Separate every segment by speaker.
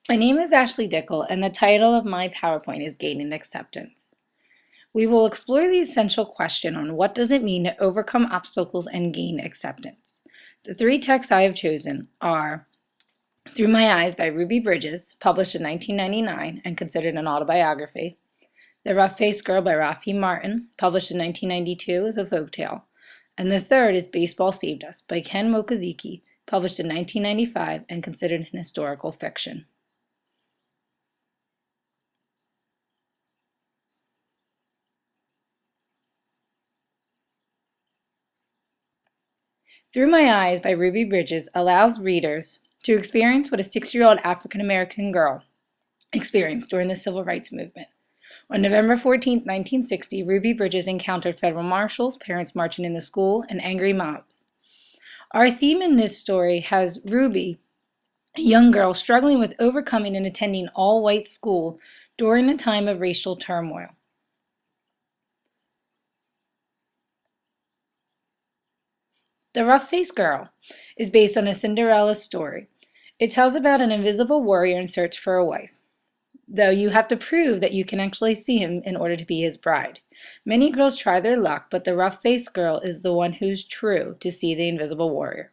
Speaker 1: My name is Ashley Dickel, and the title of my PowerPoint is Gaining Acceptance. We will explore the essential question on what does it mean to overcome obstacles and gain acceptance. The three texts I have chosen are Through My Eyes by Ruby Bridges, published in 1999 and considered an autobiography; The Rough-Faced Girl by Rafi Martin, published in 1992 as a folktale; and the third is Baseball Saved Us by Ken Mokazuki, published in 1995 and considered an historical fiction. Through My Eyes by Ruby Bridges allows readers to experience what a 6-year-old African-American girl experienced during the Civil Rights Movement. On November 14, 1960, Ruby Bridges encountered federal marshals, parents marching in the school, and angry mobs. Our theme in this story has Ruby, a young girl struggling with overcoming and attending all-white school during a time of racial turmoil. The Rough-Faced Girl is based on a Cinderella story. It tells about an invisible warrior in search for a wife, though you have to prove that you can actually see him in order to be his bride. Many girls try their luck, but the rough-faced girl is the one who's true to see the invisible warrior.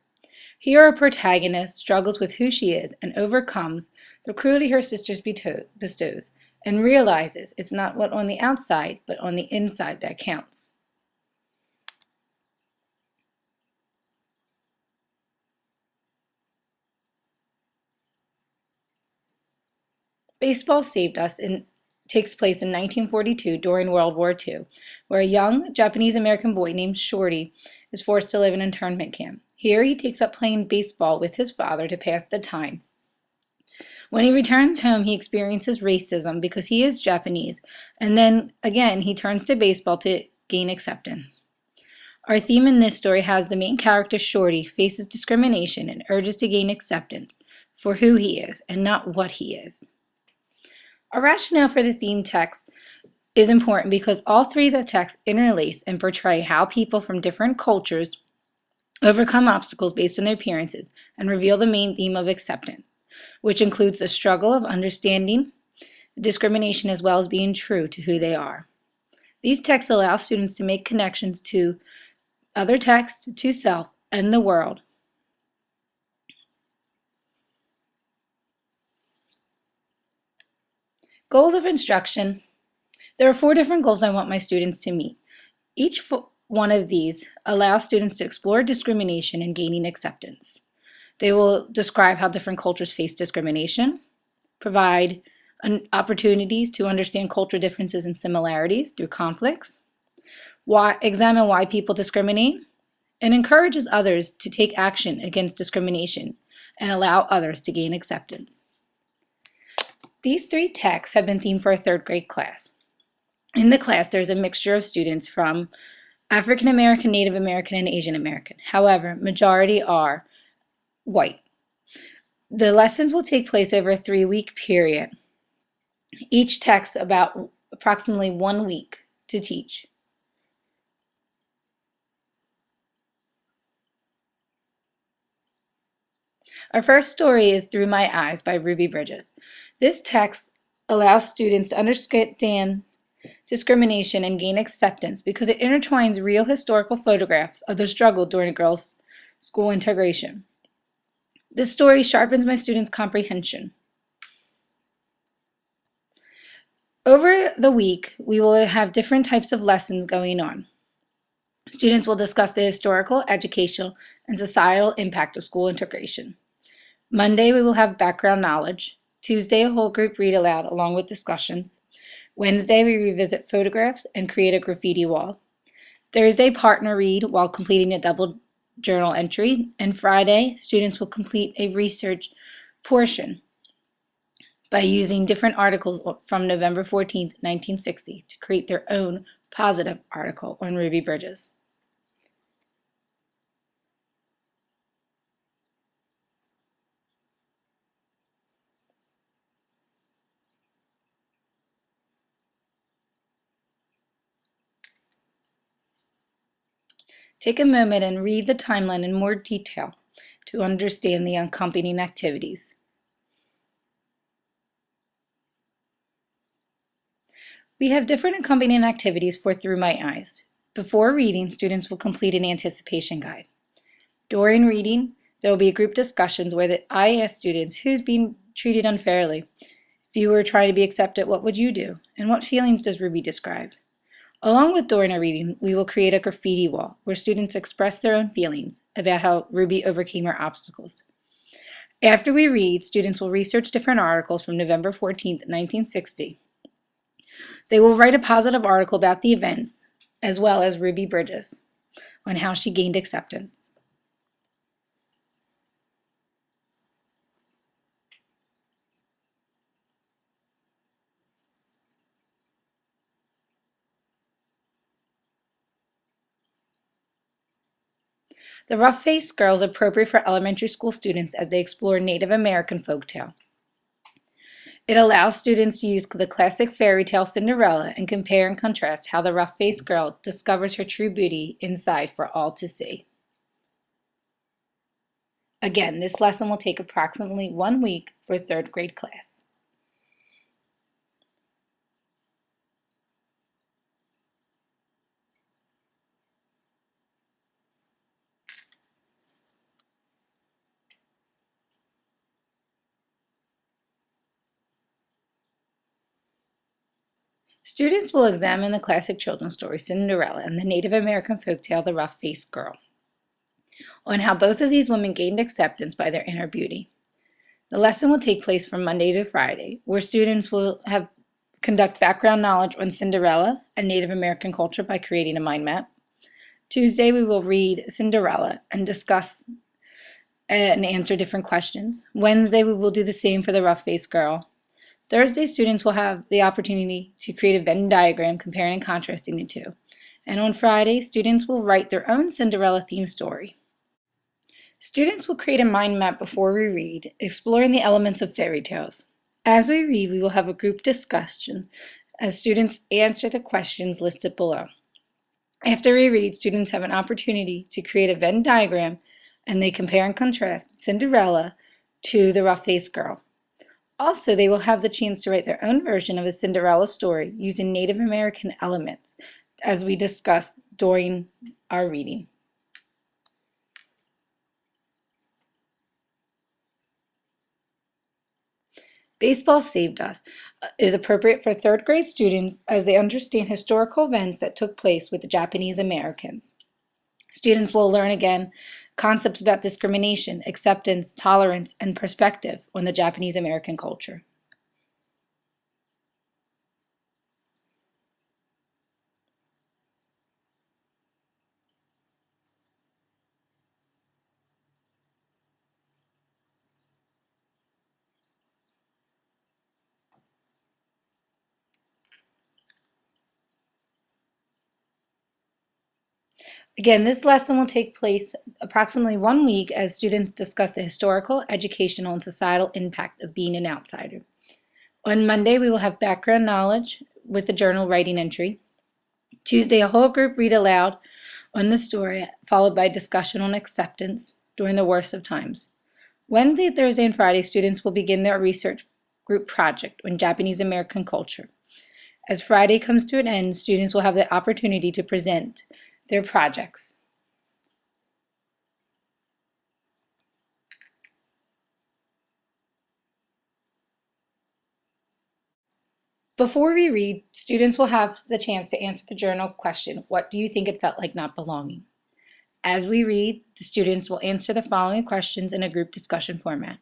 Speaker 1: Here our protagonist struggles with who she is and overcomes the cruelty her sisters bestows, and realizes it's not what on the outside, but on the inside that counts. Baseball Saved Us takes place in 1942 during World War II, where a young Japanese-American boy named Shorty is forced to live in an internment camp. Here he takes up playing baseball with his father to pass the time. When he returns home, he experiences racism because he is Japanese, and then again he turns to baseball to gain acceptance. Our theme in this story has the main character, Shorty, faces discrimination and urges to gain acceptance for who he is and not what he is. Our rationale for the theme text is important because all three of the texts interlace and portray how people from different cultures overcome obstacles based on their appearances and reveal the main theme of acceptance, which includes the struggle of understanding discrimination as well as being true to who they are. These texts allow students to make connections to other texts, to self, and the world. Goals of instruction. There are 4 different goals I want my students to meet. Each one of these allows students to explore discrimination and gaining acceptance. They will describe how different cultures face discrimination, provide opportunities to understand cultural differences and similarities through conflicts, examine why people discriminate, and encourages others to take action against discrimination and allow others to gain acceptance. These 3 texts have been themed for a 3rd grade class. In the class, there's a mixture of students from African American, Native American, and Asian American. However, majority are white. The lessons will take place over a 3-week period. Each text about approximately 1 week to teach. Our first story is Through My Eyes by Ruby Bridges. This text allows students to understand discrimination and gain acceptance because it intertwines real historical photographs of the struggle during girls' school integration. This story sharpens my students' comprehension. Over the week, we will have different types of lessons going on. Students will discuss the historical, educational, and societal impact of school integration. Monday, we will have background knowledge. Tuesday, a whole group read aloud along with discussions. Wednesday, we revisit photographs and create a graffiti wall. Thursday, partner read while completing a double journal entry. And Friday, students will complete a research portion by using different articles from November 14, 1960 to create their own positive article on Ruby Bridges. Take a moment and read the timeline in more detail to understand the accompanying activities. We have different accompanying activities for Through My Eyes. Before reading, students will complete an anticipation guide. During reading, there will be group discussions where I ask students who's being treated unfairly. If you were trying to be accepted, what would you do? And what feelings does Ruby describe? Along with during our reading, we will create a graffiti wall where students express their own feelings about how Ruby overcame her obstacles. After we read, students will research different articles from November 14th, 1960. They will write a positive article about the events, as well as Ruby Bridges, on how she gained acceptance. The Rough-Faced Girl is appropriate for elementary school students as they explore Native American folktale. It allows students to use the classic fairy tale Cinderella and compare and contrast how the rough-faced girl discovers her true beauty inside for all to see. Again, this lesson will take approximately 1 week for a third grade class. Students will examine the classic children's story Cinderella and the Native American folktale The Rough-Faced Girl, on how both of these women gained acceptance by their inner beauty. The lesson will take place from Monday to Friday, where students will conduct background knowledge on Cinderella and Native American culture by creating a mind map. Tuesday, we will read Cinderella and discuss and answer different questions. Wednesday, we will do the same for the Rough-Faced Girl. Thursday, students will have the opportunity to create a Venn diagram comparing and contrasting the two. And on Friday, students will write their own Cinderella theme story. Students will create a mind map before we read, exploring the elements of fairy tales. As we read, we will have a group discussion as students answer the questions listed below. After we read, students have an opportunity to create a Venn diagram and they compare and contrast Cinderella to the Rough-Faced Girl. Also, they will have the chance to write their own version of a Cinderella story using Native American elements, as we discussed during our reading. Baseball Saved Us is appropriate for third grade students as they understand historical events that took place with the Japanese Americans. Students will learn again concepts about discrimination, acceptance, tolerance, and perspective on the Japanese American culture. Again, this lesson will take place approximately 1 week as students discuss the historical, educational, and societal impact of being an outsider. On Monday, we will have background knowledge with the journal writing entry. Tuesday, a whole group read aloud on the story, followed by discussion on acceptance during the worst of times. Wednesday, Thursday, and Friday, students will begin their research group project on Japanese American culture. As Friday comes to an end, students will have the opportunity to present their projects. Before we read, students will have the chance to answer the journal question, what do you think it felt like not belonging? As we read, the students will answer the following questions in a group discussion format.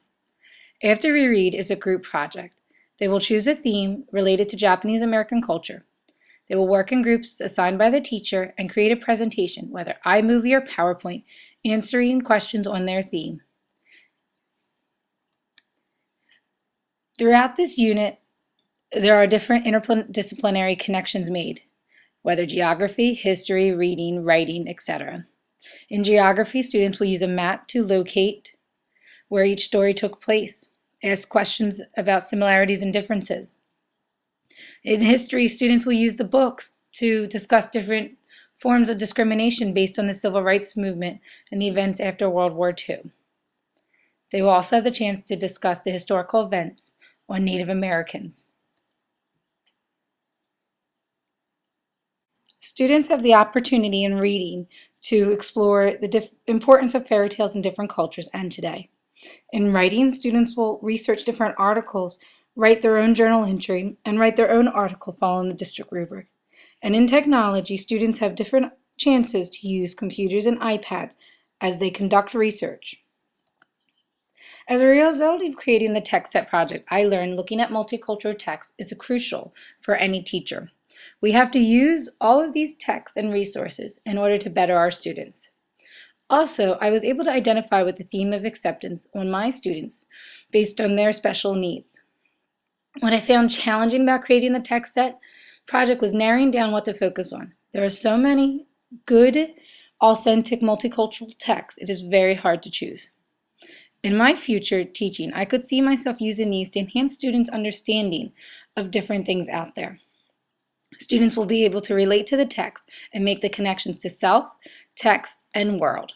Speaker 1: After we read is a group project. They will choose a theme related to Japanese American culture. They will work in groups assigned by the teacher and create a presentation, whether iMovie or PowerPoint, answering questions on their theme. Throughout this unit, there are different interdisciplinary connections made, whether geography, history, reading, writing, etc. In geography, students will use a map to locate where each story took place, ask questions about similarities and differences. In history, students will use the books to discuss different forms of discrimination based on the civil rights movement and the events after World War II. They will also have the chance to discuss the historical events on Native Americans. Students have the opportunity in reading to explore the importance of fairy tales in different cultures and today. In writing, students will research different articles, write their own journal entry, and write their own article following the district rubric. And in technology, students have different chances to use computers and iPads as they conduct research. As a result of creating the TextSet project, I learned looking at multicultural text is crucial for any teacher. We have to use all of these texts and resources in order to better our students. Also, I was able to identify with the theme of acceptance on my students based on their special needs. What I found challenging about creating the TextSet project was narrowing down what to focus on. There are so many good, authentic, multicultural texts, it is very hard to choose. In my future teaching, I could see myself using these to enhance students' understanding of different things out there. Students will be able to relate to the text and make the connections to self, text, and world.